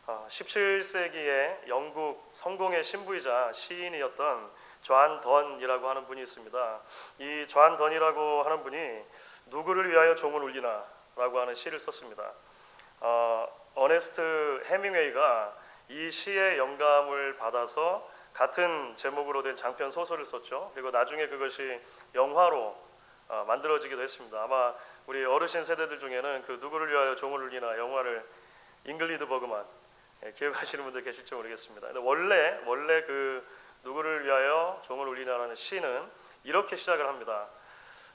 17세기에 영국 성공의 신부이자 시인이었던 존 던이라고 하는 분이 있습니다. 이 존 던이라고 하는 분이 누구를 위하여 종을 울리나 라고 하는 시를 썼습니다. 어네스트 해밍웨이가 이 시의 영감을 받아서 같은 제목으로 된 장편 소설을 썼죠. 그리고 나중에 그것이 영화로 만들어지기도 했습니다. 아마 우리 어르신 세대들 중에는 그 누구를 위하여 종을 울리나 영화를 잉글리드 버그만 기억하시는 분들 계실지 모르겠습니다. 근데 원래 그 누구를 위하여 종을 울리나라는 시는 이렇게 시작을 합니다.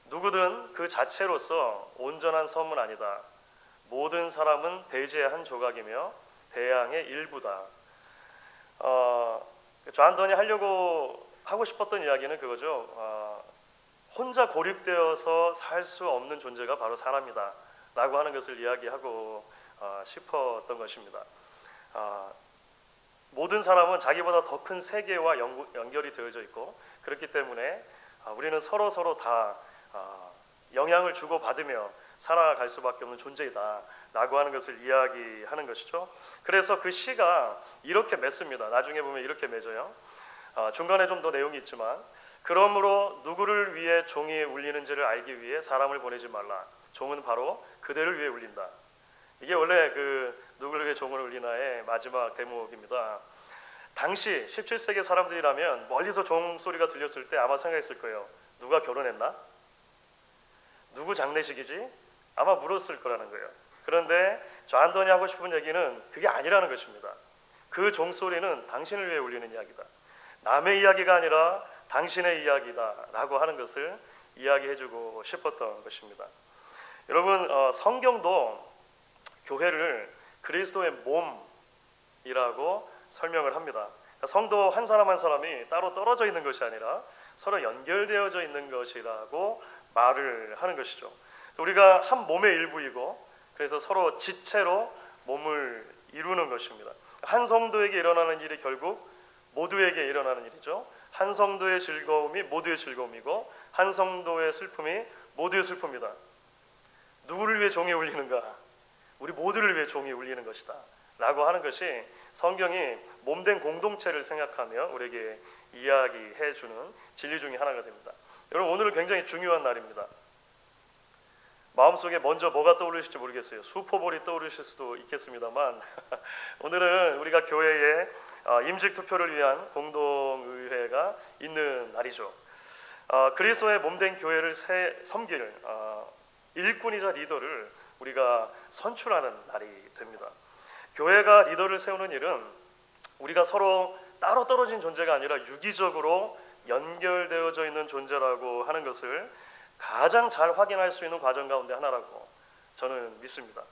누구든 그 자체로서 온전한 섬은 아니다. 모든 사람은 대지의 한 조각이며 대양의 일부다. 존 던이 하고 싶었던 이야기는 그거죠. 혼자 고립되어서 살 수 없는 존재가 바로 사람이다 라고 하는 것을 이야기하고 싶었던 것입니다. 모든 사람은 자기보다 더 큰 세계와 연결이 되어져 있고 그렇기 때문에 우리는 서로 다 영향을 주고받으며 살아갈 수밖에 없는 존재이다 라고 하는 것을 이야기하는 것이죠. 그래서 그 시가 이렇게 맺습니다. 나중에 보면 이렇게 맺어요. 중간에 좀 더 내용이 있지만 그러므로 누구를 위해 종이 울리는지를 알기 위해 사람을 보내지 말라. 종은 바로 그대를 위해 울린다. 이게 원래 그 누구를 위해 종을 울리나의 마지막 대목입니다. 당시 17세기 사람들이라면 멀리서 종 소리가 들렸을 때 아마 생각했을 거예요. 누가 결혼했나? 누구 장례식이지? 아마 물었을 거라는 거예요. 그런데 존 던이 하고 싶은 얘기는 그게 아니라는 것입니다. 그 종소리는 당신을 위해 울리는 이야기다. 남의 이야기가 아니라 당신의 이야기다 라고 하는 것을 이야기해주고 싶었던 것입니다. 여러분, 성경도 교회를 그리스도의 몸이라고 설명을 합니다. 성도 한 사람 한 사람이 따로 떨어져 있는 것이 아니라 서로 연결되어져 있는 것이라고 말을 하는 것이죠. 우리가 한 몸의 일부이고 그래서 서로 지체로 몸을 이루는 것입니다. 한 성도에게 일어나는 일이 결국 모두에게 일어나는 일이죠. 한 성도의 즐거움이 모두의 즐거움이고 한 성도의 슬픔이 모두의 슬픔이다. 누구를 위해 종이 울리는가? 우리 모두를 위해 종이 울리는 것이다 라고 하는 것이 성경이 몸된 공동체를 생각하며 우리에게 이야기해주는 진리 중에 하나가 됩니다. 여러분, 오늘은 굉장히 중요한 날입니다. 마음속에 먼저 뭐가 떠오르실지 모르겠어요. 슈퍼볼이 떠오르실 수도 있겠습니다만 오늘은 우리가 교회에 임직 투표를 위한 공동의회가 있는 날이죠. 그리스도의 몸된 교회를 섬길 일꾼이자 리더를 우리가 선출하는 날이 됩니다. 교회가 리더를 세우는 일은 우리가 서로 따로 떨어진 존재가 아니라 유기적으로 연결되어져 있는 존재라고 하는 것을 가장 잘 확인할 수 있는 과정 가운데 하나라고 저는 믿습니다.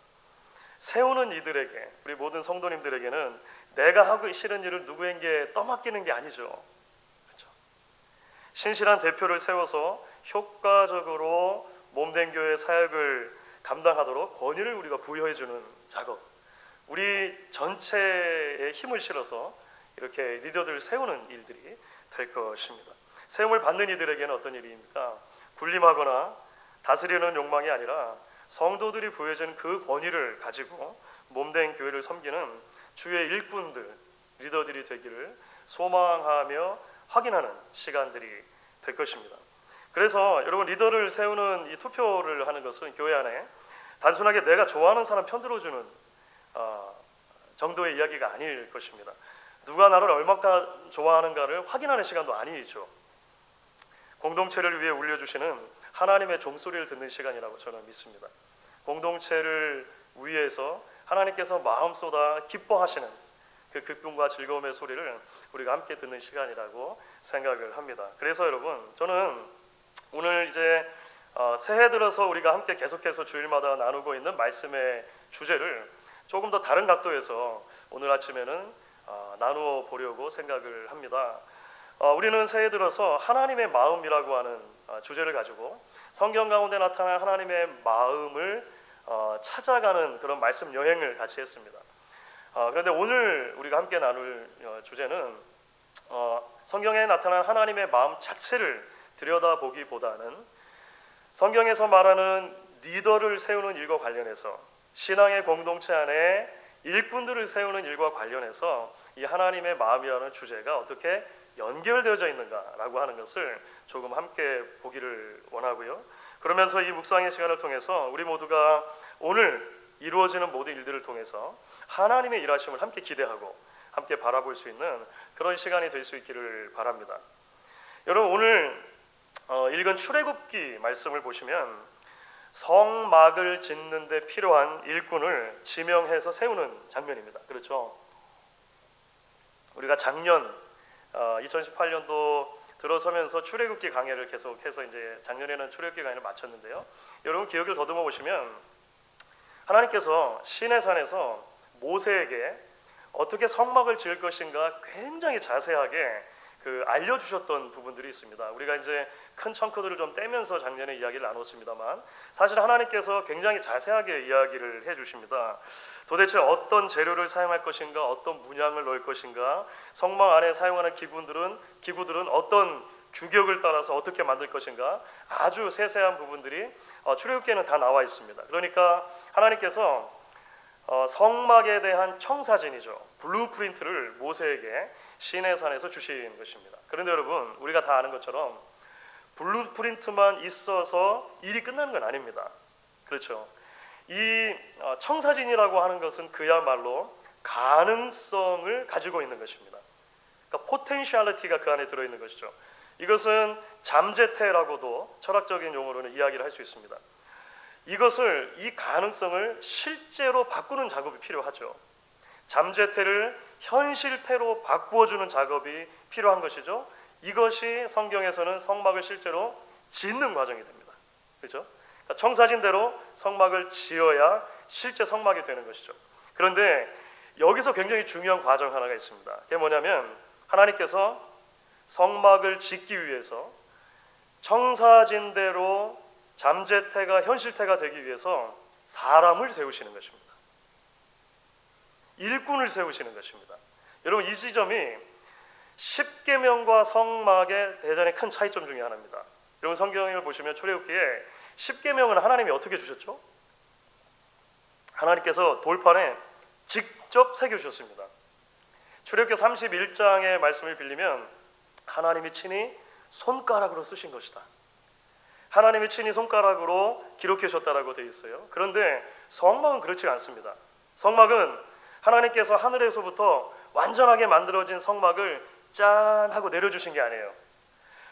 세우는 이들에게, 우리 모든 성도님들에게는 내가 하기 싫은 일을 누구에게 떠맡기는 게 아니죠. 그렇죠? 신실한 대표를 세워서 효과적으로 몸된 교회 사역을 감당하도록 권위를 우리가 부여해주는 작업, 우리 전체에 힘을 실어서 이렇게 리더들을 세우는 일들이 될 것입니다. 세움을 받는 이들에게는 어떤 일입니까? 군림하거나 다스리는 욕망이 아니라 성도들이 부여진 그 권위를 가지고 몸된 교회를 섬기는 주의 일꾼들, 리더들이 되기를 소망하며 확인하는 시간들이 될 것입니다. 그래서 여러분, 리더를 세우는 이 투표를 하는 것은 교회 안에 단순하게 내가 좋아하는 사람 편들어주는 정도의 이야기가 아닐 것입니다. 누가 나를 얼마나 좋아하는가를 확인하는 시간도 아니죠. 공동체를 위해 울려주시는 하나님의 종소리를 듣는 시간이라고 저는 믿습니다. 공동체를 위해서 하나님께서 마음쏟아 기뻐하시는 그 기쁨과 즐거움의 소리를 우리가 함께 듣는 시간이라고 생각을 합니다. 그래서 여러분, 저는 오늘 이제 새해 들어서 우리가 함께 계속해서 주일마다 나누고 있는 말씀의 주제를 조금 더 다른 각도에서 오늘 아침에는 나누어 보려고 생각을 합니다. 우리는 새해 들어서 하나님의 마음이라고 하는 주제를 가지고 성경 가운데 나타난 하나님의 마음을 찾아가는 그런 말씀 여행을 같이 했습니다. 그런데 오늘 우리가 함께 나눌 주제는 성경에 나타난 하나님의 마음 자체를 들여다보기보다는 성경에서 말하는 리더를 세우는 일과 관련해서 신앙의 공동체 안에 일꾼들을 세우는 일과 관련해서 이 하나님의 마음이라는 주제가 어떻게 연결되어져 있는가라고 하는 것을 조금 함께 보기를 원하고요. 그러면서 이 묵상의 시간을 통해서 우리 모두가 오늘 이루어지는 모든 일들을 통해서 하나님의 일하심을 함께 기대하고 함께 바라볼 수 있는 그런 시간이 될 수 있기를 바랍니다. 여러분, 오늘 읽은 출애굽기 말씀을 보시면 성막을 짓는 데 필요한 일꾼을 지명해서 세우는 장면입니다. 그렇죠? 우리가 작년 2018년도 들어서면서 출애굽기 강해를 계속해서 이제 작년에는 출애굽기 강해를 마쳤는데요. 여러분 기억을 더듬어 보시면 하나님께서 시내산에서 모세에게 어떻게 성막을 지을 것인가 굉장히 자세하게 알려주셨던 부분들이 있습니다. 우리가 이제 큰 청크들을 좀 떼면서 작년에 이야기를 나눴습니다만 사실 하나님께서 굉장히 자세하게 이야기를 해주십니다. 도대체 어떤 재료를 사용할 것인가, 어떤 문양을 넣을 것인가, 성막 안에 사용하는 기구들은 어떤 규격을 따라서 어떻게 만들 것인가, 아주 세세한 부분들이 출애굽기에는 다 나와 있습니다. 그러니까 하나님께서 성막에 대한 청사진이죠, 블루프린트를 모세에게 시내산에서 주신 것입니다. 그런데 여러분, 우리가 다 아는 것처럼 블루프린트만 있어서 일이 끝나는 건 아닙니다. 그렇죠? 이 청사진이라고 하는 것은 그야말로 가능성을 가지고 있는 것입니다. 그러니까 포텐셜리티가 그 안에 들어있는 것이죠. 이것은 잠재태라고도 철학적인 용어로는 이야기를 할 수 있습니다. 이 가능성을 실제로 바꾸는 작업이 필요하죠. 잠재태를 현실태로 바꾸어주는 작업이 필요한 것이죠. 이것이 성경에서는 성막을 실제로 짓는 과정이 됩니다. 그렇죠? 그러니까 청사진대로 성막을 지어야 실제 성막이 되는 것이죠. 그런데 여기서 굉장히 중요한 과정 하나가 있습니다. 그게 뭐냐면 하나님께서 성막을 짓기 위해서 청사진대로 잠재태가 현실태가 되기 위해서 사람을 세우시는 것입니다. 일꾼을 세우시는 것입니다. 여러분, 이 지점이 십계명과 성막의 대단히 큰 차이점 중에 하나입니다. 여러분, 성경을 보시면 출애굽기에 십계명은 하나님이 어떻게 주셨죠? 하나님께서 돌판에 직접 새겨주셨습니다. 출애굽기 31장의 말씀을 빌리면 하나님이 친히 손가락으로 쓰신 것이다, 하나님이 친히 손가락으로 기록해 주셨다라고 되어 있어요. 그런데 성막은 그렇지 않습니다. 성막은 하나님께서 하늘에서부터 완전하게 만들어진 성막을 짠 하고 내려주신 게 아니에요.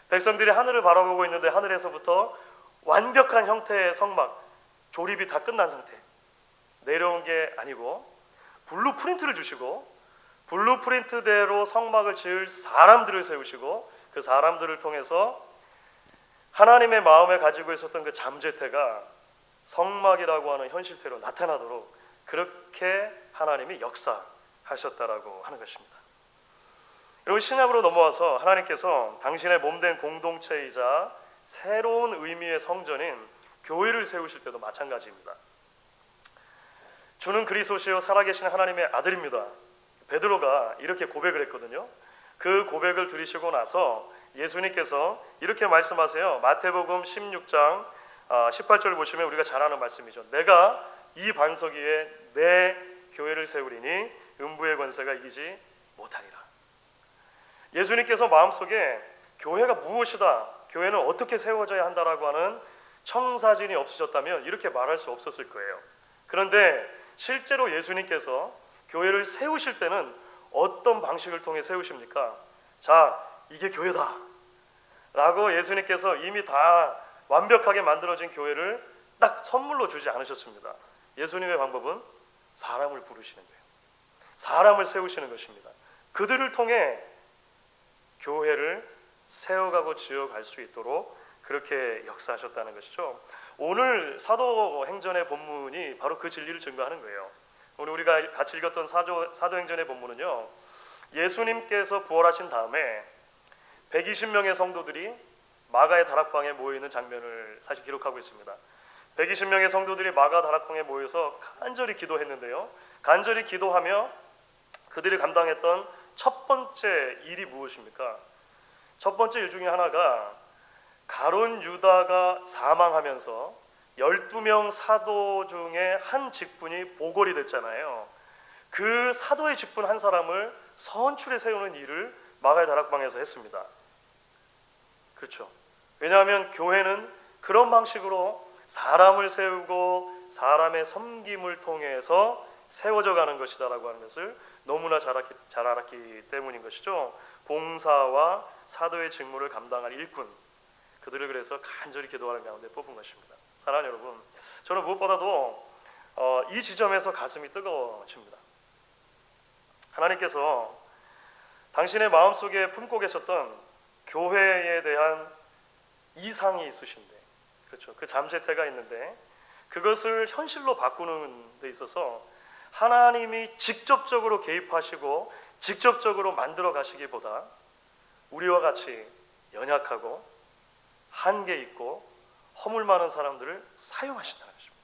백성들이 하늘을 바라보고 있는데 하늘에서부터 완벽한 형태의 성막, 조립이 다 끝난 상태 내려온 게 아니고 블루프린트를 주시고 블루프린트대로 성막을 지을 사람들을 세우시고 그 사람들을 통해서 하나님의 마음에 가지고 있었던 그 잠재태가 성막이라고 하는 현실태로 나타나도록 그렇게 하나님이 역사하셨다라고 하는 것입니다. 여러분, 신약으로 넘어와서 하나님께서 당신의 몸된 공동체이자 새로운 의미의 성전인 교회를 세우실 때도 마찬가지입니다. 주는 그리스도시요 살아계신 하나님의 아들입니다. 베드로가 이렇게 고백을 했거든요. 그 고백을 들으시고 나서 예수님께서 이렇게 말씀하세요. 마태복음 16장 18절을 보시면 우리가 잘 아는 말씀이죠. 내가 이 반석 위에 내 교회를 세우리니 음부의 권세가 이기지 못하리라. 예수님께서 마음속에 교회가 무엇이다, 교회는 어떻게 세워져야 한다라고 하는 청사진이 없으셨다면 이렇게 말할 수 없었을 거예요. 그런데 실제로 예수님께서 교회를 세우실 때는 어떤 방식을 통해 세우십니까? 자, 이게 교회다 라고 예수님께서 이미 다 완벽하게 만들어진 교회를 딱 선물로 주지 않으셨습니다. 예수님의 방법은 사람을 부르시는 거예요. 사람을 세우시는 것입니다. 그들을 통해 교회를 세워가고 지어갈 수 있도록 그렇게 역사하셨다는 것이죠. 오늘 사도행전의 본문이 바로 그 진리를 증거하는 거예요. 오늘 우리가 같이 읽었던 사도행전의 본문은요, 예수님께서 부활하신 다음에 120명의 성도들이 마가의 다락방에 모여있는 장면을 사실 기록하고 있습니다. 120명의 성도들이 마가 다락방에 모여서 간절히 기도했는데요, 간절히 기도하며 그들이 감당했던 첫 번째 일이 무엇입니까? 첫 번째 일 중에 하나가 가룟 유다가 사망하면서 12명 사도 중에 한 직분이 보궐이 됐잖아요. 그 사도의 직분 한 사람을 선출해 세우는 일을 마가의 다락방에서 했습니다. 그렇죠. 왜냐하면 교회는 그런 방식으로 사람을 세우고 사람의 섬김을 통해서 세워져 가는 것이다라고 하는 것을 너무나 잘 알았기 때문인 것이죠. 봉사와 사도의 직무를 감당할 일꾼, 그들을 그래서 간절히 기도하는 가운데 뽑은 것입니다. 사랑하는 여러분, 저는 무엇보다도 이 지점에서 가슴이 뜨거워집니다. 하나님께서 당신의 마음속에 품고 계셨던 교회에 대한 이상이 있으신데, 그렇죠, 그 잠재태가 있는데 그것을 현실로 바꾸는 데 있어서 하나님이 직접적으로 개입하시고 직접적으로 만들어 가시기보다 우리와 같이 연약하고 한계 있고 허물 많은 사람들을 사용하신다는 것입니다.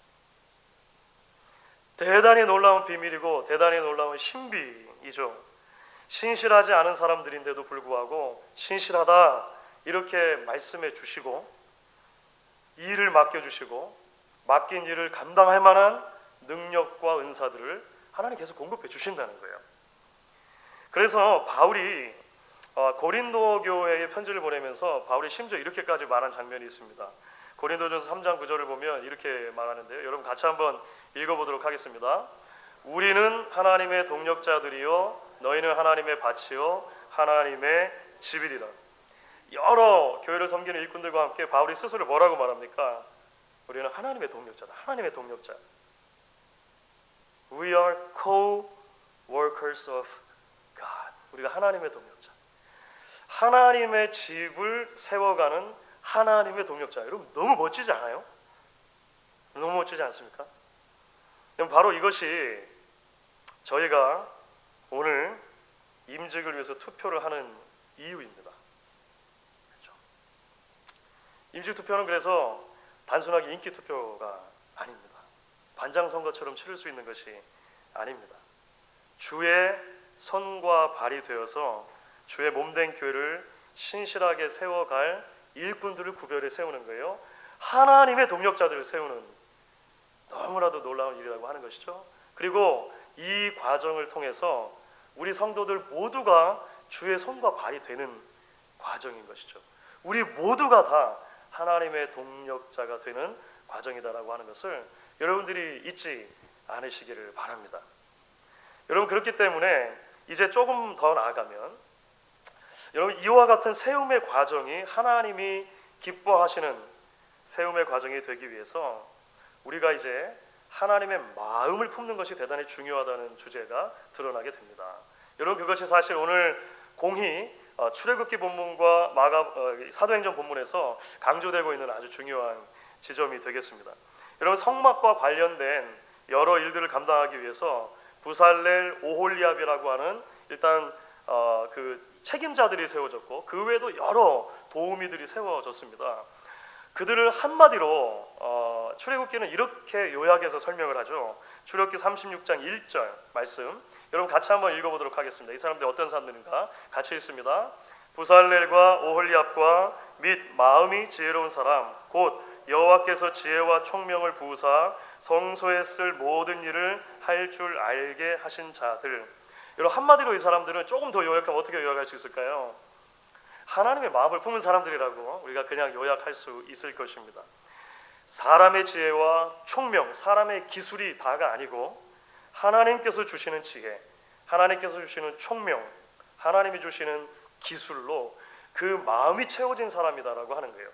대단히 놀라운 비밀이고 대단히 놀라운 신비이죠. 신실하지 않은 사람들인데도 불구하고 신실하다 이렇게 말씀해 주시고 일을 맡겨주시고 맡긴 일을 감당할 만한 능력과 은사들을 하나님 계속 공급해 주신다는 거예요. 그래서 바울이 고린도 교회에 편지를 보내면서 바울이 심지어 이렇게까지 말한 장면이 있습니다. 고린도전서 3장 9절을 보면 이렇게 말하는데요. 여러분 같이 한번 읽어보도록 하겠습니다. 우리는 하나님의 동력자들이요 너희는 하나님의 밭이요 하나님의 집이리라. 여러 교회를 섬기는 일꾼들과 함께 바울이 스스로 뭐라고 말합니까? 우리는 하나님의 동력자다. 하나님의 동력자. We are co-workers of God. 우리가 하나님의 동력자. 하나님의 집을 세워가는 하나님의 동력자. 여러분 너무 멋지지 않아요? 너무 멋지지 않습니까? 바로 이것이 저희가 오늘 임직을 위해서 투표를 하는 이유입니다. 그렇죠? 임직 투표는 그래서 단순하게 인기 투표가 아닙니다. 반장 선거처럼 치를 수 있는 것이 아닙니다. 주의 손과 발이 되어서 주의 몸된 교회를 신실하게 세워갈 일꾼들을 구별해 세우는 거예요. 하나님의 동력자들을 세우는 너무나도 놀라운 일이라고 하는 것이죠. 그리고 이 과정을 통해서 우리 성도들 모두가 주의 손과 발이 되는 과정인 것이죠. 우리 모두가 다 하나님의 동력자가 되는 과정이다라고 하는 것을 여러분들이 잊지 않으시기를 바랍니다. 여러분 그렇기 때문에 이제 조금 더 나아가면 여러분 이와 같은 세움의 과정이 하나님이 기뻐하시는 세움의 과정이 되기 위해서 우리가 이제 하나님의 마음을 품는 것이 대단히 중요하다는 주제가 드러나게 됩니다. 여러분 그것이 사실 오늘 공히 출애굽기 본문과 사도행전 본문에서 강조되고 있는 아주 중요한 지점이 되겠습니다. 여러분 성막과 관련된 여러 일들을 감당하기 위해서 부살렐 오홀리압이라고 하는 일단 그 책임자들이 세워졌고 그 외에도 여러 도우미들이 세워졌습니다. 그들을 한마디로 출애굽기는 이렇게 요약해서 설명을 하죠. 출애굽기 36장 1절 말씀 여러분 같이 한번 읽어보도록 하겠습니다. 이 사람들이 어떤 사람들인가 같이 읽습니다. 부살렐과 오홀리압과 및 마음이 지혜로운 사람 곧 여호와께서 지혜와 총명을 부으사 성소에 쓸 모든 일을 할 줄 알게 하신 자들. 여러분 한마디로 이 사람들은 조금 더 요약하면 어떻게 요약할 수 있을까요? 하나님의 마음을 품은 사람들이라고 우리가 그냥 요약할 수 있을 것입니다. 사람의 지혜와 총명, 사람의 기술이 다가 아니고 하나님께서 주시는 지혜, 하나님께서 주시는 총명, 하나님이 주시는 기술로 그 마음이 채워진 사람이다라고 하는 거예요.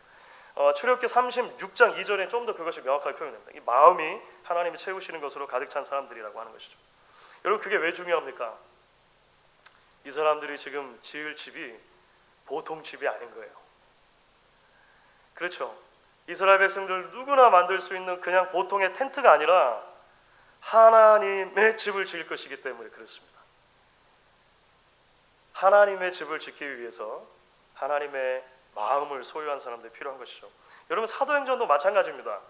출애굽기 36장 2절에 좀 더 그것이 명확하게 표현됩니다. 이 마음이 하나님이 채우시는 것으로 가득 찬 사람들이라고 하는 것이죠. 여러분 그게 왜 중요합니까? 이 사람들이 지금 지을 집이 보통 집이 아닌 거예요. 그렇죠. 이스라엘 백성들 누구나 만들 수 있는 그냥 보통의 텐트가 아니라 하나님의 집을 지을 것이기 때문에 그렇습니다. 하나님의 집을 짓기 위해서 하나님의 마음을 소유한 사람들이 필요한 것이죠. 여러분 사도행전도 마찬가지입니다.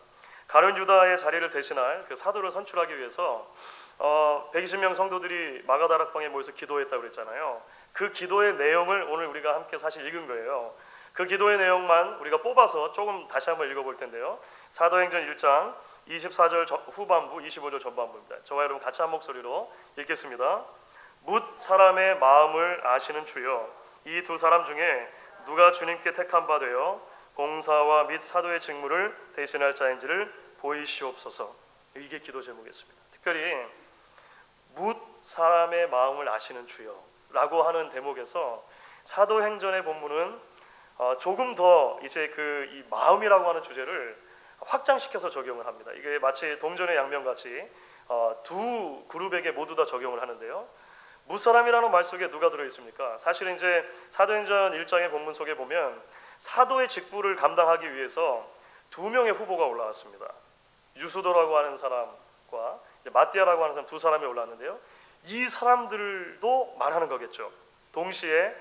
가룟 유다의 자리를 대신할 그 사도를 선출하기 위해서 120명 성도들이 마가다락방에 모여서 기도했다고 그랬잖아요. 그 기도의 내용을 오늘 우리가 함께 사실 읽은 거예요. 그 기도의 내용만 우리가 뽑아서 조금 다시 한번 읽어볼 텐데요. 사도행전 1장 24절 후반부, 25절 전반부입니다. 저와 여러분 같이 한 목소리로 읽겠습니다. 뭇 사람의 마음을 아시는 주여, 이 두 사람 중에 누가 주님께 택한 바 되어 봉사와 및 사도의 직무를 대신할 자인지를 보이시옵소서. 이게 기도 제목이었습니다. 특별히 뭇 사람의 마음을 아시는 주여라고 하는 대목에서 사도행전의 본문은 조금 더 이제 이 마음이라고 하는 주제를 확장시켜서 적용을 합니다. 이게 마치 동전의 양면같이 두 그룹에게 모두 다 적용을 하는데요. 무사람이라는 말 속에 누가 들어있습니까? 사실은 이제 사도행전 1장의 본문 속에 보면 사도의 직분을 감당하기 위해서 두 명의 후보가 올라왔습니다. 유수도라고 하는 사람과 마띠아라고 하는 사람, 두 사람이 올라왔는데요. 이 사람들도 말하는 거겠죠. 동시에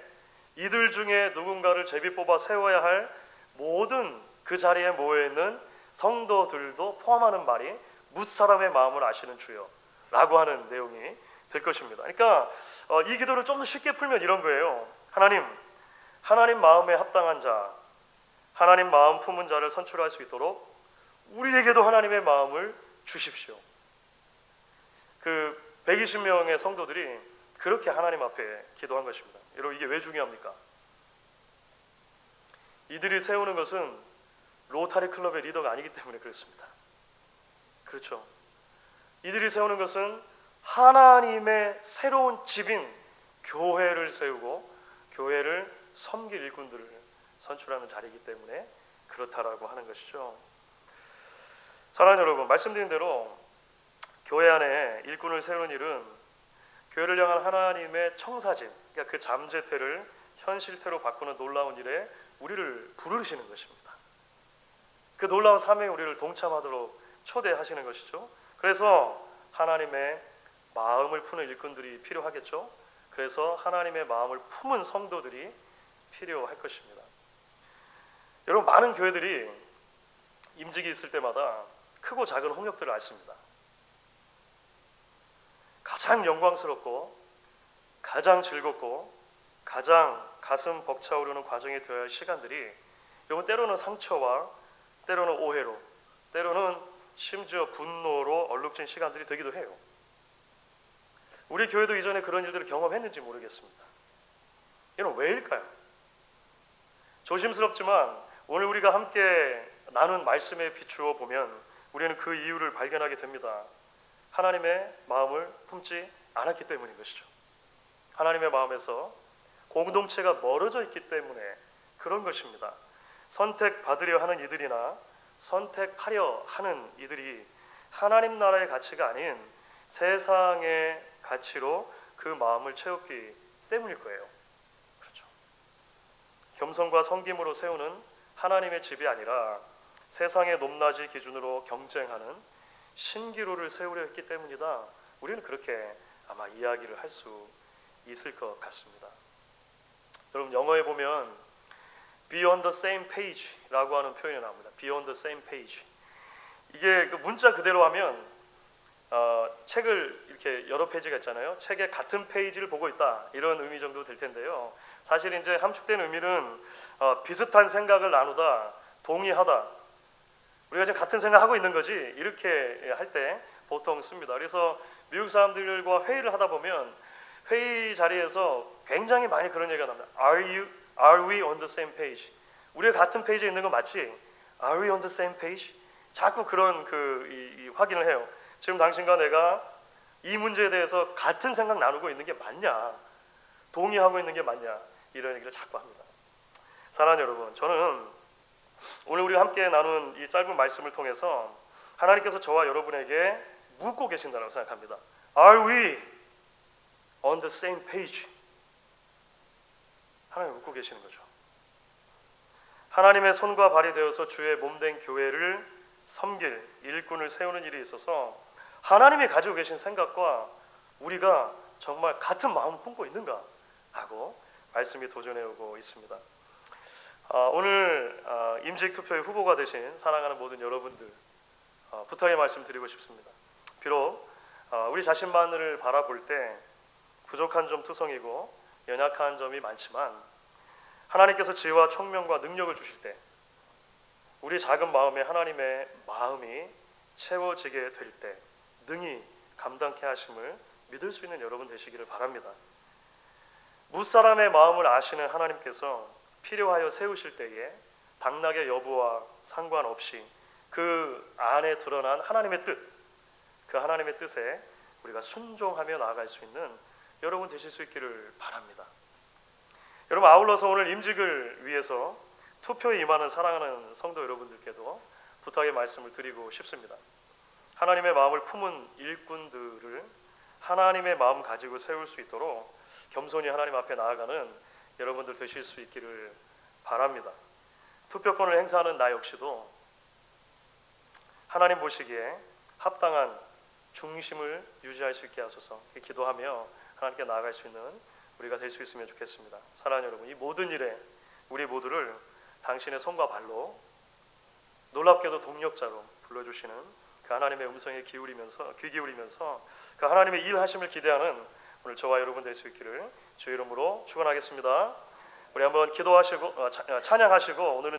이들 중에 누군가를 제비 뽑아 세워야 할 모든 그 자리에 모여있는 성도들도 포함하는 말이 뭇 사람의 마음을 아시는 주여라고 하는 내용이 될 것입니다. 그러니까 이 기도를 좀 더 쉽게 풀면 이런 거예요. 하나님 마음에 합당한 자, 하나님 마음 품은 자를 선출할 수 있도록 우리에게도 하나님의 마음을 주십시오. 그 120명의 성도들이 그렇게 하나님 앞에 기도한 것입니다. 여러분, 이게 왜 중요합니까? 이들이 세우는 것은 로타리 클럽의 리더가 아니기 때문에 그렇습니다. 그렇죠. 이들이 세우는 것은 하나님의 새로운 집인 교회를 세우고 교회를 섬길 일꾼들을 선출하는 자리이기 때문에 그렇다라고 하는 것이죠. 사랑하는 여러분, 말씀드린 대로 교회 안에 일꾼을 세우는 일은 교회를 향한 하나님의 청사진, 그러니까 그 잠재태를 현실태로 바꾸는 놀라운 일에 우리를 부르시는 것입니다. 그 놀라운 사명에 우리를 동참하도록 초대하시는 것이죠. 그래서 하나님의 마음을 푸는 일꾼들이 필요하겠죠. 그래서 하나님의 마음을 품은 성도들이 필요할 것입니다. 여러분, 많은 교회들이 임직이 있을 때마다 크고 작은 홍역들을 앓습니다. 가장 영광스럽고 가장 즐겁고 가장 가슴 벅차오르는 과정이 되어야 할 시간들이 여러분, 때로는 상처와 때로는 오해로, 때로는 심지어 분노로 얼룩진 시간들이 되기도 해요. 우리 교회도 이전에 그런 일들을 경험했는지 모르겠습니다. 이건 왜일까요? 조심스럽지만 오늘 우리가 함께 나눈 말씀에 비추어 보면 우리는 그 이유를 발견하게 됩니다. 하나님의 마음을 품지 않았기 때문인 것이죠. 하나님의 마음에서 공동체가 멀어져 있기 때문에 그런 것입니다. 선택받으려 하는 이들이나 선택하려 하는 이들이 하나님 나라의 가치가 아닌 세상의 가치로 그 마음을 채웠기 때문일 거예요. 그렇죠. 겸손과 섬김으로 세우는 하나님의 집이 아니라 세상의 높낮이 기준으로 경쟁하는 신기루를 세우려 했기 때문이다. 우리는 그렇게 아마 이야기를 할 수 있을 것 같습니다. 여러분, 영어에 보면 be on the same page라고 하는 표현이 나옵니다. be on the same page. 이게 그 문자 그대로 하면 책을 이렇게 여러 페이지가 있잖아요. 책의 같은 페이지를 보고 있다, 이런 의미 정도 될 텐데요. 사실 이제 함축된 의미는 비슷한 생각을 나누다, 동의하다, 우리가 지금 같은 생각하고 있는 거지, 이렇게 할 때 보통 씁니다. 그래서 미국 사람들과 회의를 하다 보면 회의 자리에서 굉장히 많이 그런 얘기가 납니다. Are we on the same page? 우리가 같은 페이지에 있는 건 맞지? Are we on the same page? 자꾸 그런 이 확인을 해요. 지금 당신과 내가 이 문제에 대해서 같은 생각 나누고 있는 게 맞냐, 동의하고 있는 게 맞냐, 이런 얘기를 자꾸 합니다. 사랑하는 여러분, 저는 오늘 우리가 함께 나눈 이 짧은 말씀을 통해서 하나님께서 저와 여러분에게 묻고 계신다고 생각합니다. Are we on the same page? 하나님 묻고 계시는 거죠. 하나님의 손과 발이 되어서 주의 몸된 교회를 섬길 일꾼을 세우는 일이 있어서 하나님이 가지고 계신 생각과 우리가 정말 같은 마음을 품고 있는가 하고 말씀이 도전해 오고 있습니다. 오늘 임직 투표의 후보가 되신 사랑하는 모든 여러분들, 부탁의 말씀 드리고 싶습니다. 비록 우리 자신만을 바라볼 때 부족한 점 투성이고 연약한 점이 많지만 하나님께서 지혜와 총명과 능력을 주실 때 우리 작은 마음에 하나님의 마음이 채워지게 될 때 능히 감당케 하심을 믿을 수 있는 여러분 되시기를 바랍니다. 무사람의 마음을 아시는 하나님께서 필요하여 세우실 때에 당락의 여부와 상관없이 그 안에 드러난 하나님의 뜻, 그 하나님의 뜻에 우리가 순종하며 나아갈 수 있는 여러분 되실 수 있기를 바랍니다. 여러분, 아울러서 오늘 임직을 위해서 투표에 임하는 사랑하는 성도 여러분들께도 부탁의 말씀을 드리고 싶습니다. 하나님의 마음을 품은 일꾼들을 하나님의 마음 가지고 세울 수 있도록 겸손히 하나님 앞에 나아가는 여러분들 되실 수 있기를 바랍니다. 투표권을 행사하는 나 역시도 하나님 보시기에 합당한 중심을 유지할 수 있게 하소서 기도하며 하나님께 나아갈 수 있는 우리가 될 수 있으면 좋겠습니다. 사랑하는 여러분, 이 모든 일에 우리 모두를 당신의 손과 발로 놀랍게도 동력자로 불러주시는 그 하나님의 음성에 귀 기울이면서 그 하나님의 일하심을 기대하는 오늘 저와 여러분 될 수 있기를 주의 이름으로 축원하겠습니다. 우리 한번 기도하시고 찬양하시고 오늘은